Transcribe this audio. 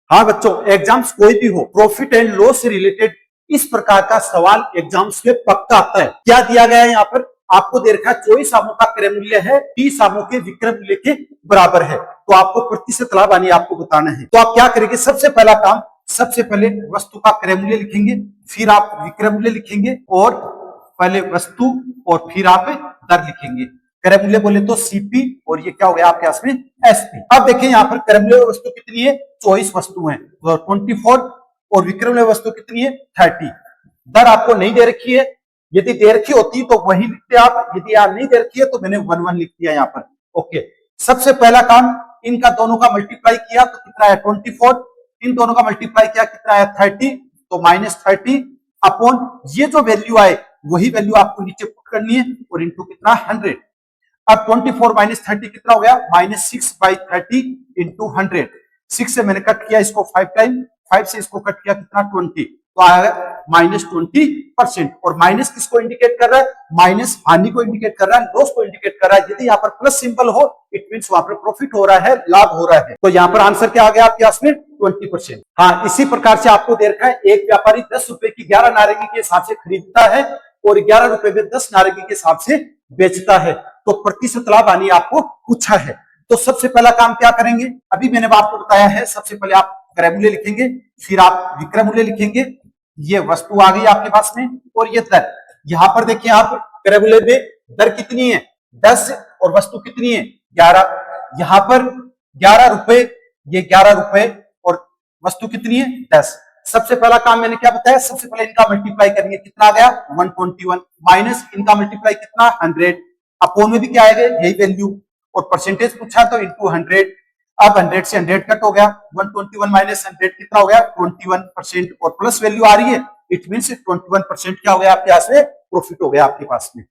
हाँ बच्चों, एग्जाम्स कोई भी हो, प्रॉफिट एंड लॉस से रिलेटेड इस प्रकार का सवाल एग्जाम्स में पक्का आता है। क्या दिया गया है यहाँ पर? आपको दे रखा है 24 आमों का क्रय मूल्य है 30 आमों के विक्रय मूल्य के बराबर है, तो आपको प्रतिशत लाभ यानी आपको बताना है। तो आप क्या करेंगे? सबसे पहला काम, सबसे पहले वस्तु का क्रय मूल्य लिखेंगे, फिर आप विक्रय मूल्य लिखेंगे, और पहले वस्तु और फिर आप दर लिखेंगे। क्रय मूल्य बोले तो सीपी, और ये क्या हो गया आपके पास में? एसपी। अब देखिए यहाँ पर क्रय मूल्य वस्तु कितनी है? 24 वस्तु है, तो 24, और विक्रय मूल्य वस्तु कितनी है? 30। दर आपको नहीं दे रखी है, यदि दे रखी होती तो वही लिखते आप, यदि आप नहीं दे रखी है तो मैंने 1 1 लिख दिया यहाँ पर। ओके, सबसे पहला काम, इनका दोनों का मल्टीप्लाई किया तो कितना है? 24। इन दोनों का मल्टीप्लाई किया कितना है? 30, तो -30 अपॉन ये जो वैल्यू आए वही वैल्यू आपको नीचे पुट करनी है, और इंटू कितना? 100। अब 24 माइनस 30 कितना हो गया? -6/30 इंटू 100। 6 से मैंने कट किया इसको 5 टाइम, 5 से इसको कट किया कितना? 20, तो आया -20%। और माइनस किसको इंडिकेट कर रहा है? माइनस हानि को इंडिकेट कर रहा है, लॉस को इंडिकेट कर रहा है। यदि यहाँ पर प्लस सिंबल हो, इट मींस वहां पर प्रॉफिट हो रहा है, लाभ हो रहा है। तो यहाँ पर आंसर क्या आ गया आपके पास में? 20%। हाँ, इसी प्रकार से आपको दे रखा है एक व्यापारी 10 रुपए की 11 नारंगी के हिसाब से खरीदता है और 11 रुपए में 10 नारंगी के हिसाब से बेचता है, तो प्रतिशत लाभ यानी आपको पूछा है। तो सबसे पहला काम क्या करेंगे? अभी मैंने आपको बताया है, सबसे पहले आप क्रय मूल्य लिखेंगे, फिर आप विक्रय मूल्य लिखेंगे। ये वस्तु आ गई आपके पास में, और ये दर। यहां पर देखिए आप क्रय मूल्य में दर कितनी है? 10, और वस्तु कितनी है? 11। यहां पर 11 रुपए, ये 11 रुपए, और वस्तु कितनी है? 10। सबसे पहला काम मैंने क्या बताया? सबसे पहले इनका मल्टीप्लाई करेंगे, कितना आ गया? 121, माइनस इनका मल्टीप्लाई कितना? 100, अपॉन में भी क्या आएगा? यही वैल्यू, और परसेंटेज पूछा तो इंटू 100। अब 100 से 100 कट हो गया, 121 माइनस 100 कितना हो गया? 21%, और प्लस वैल्यू आ रही है, इट मींस 21% क्या हो गया आपके पास में? प्रॉफिट हो गया आपके पास में।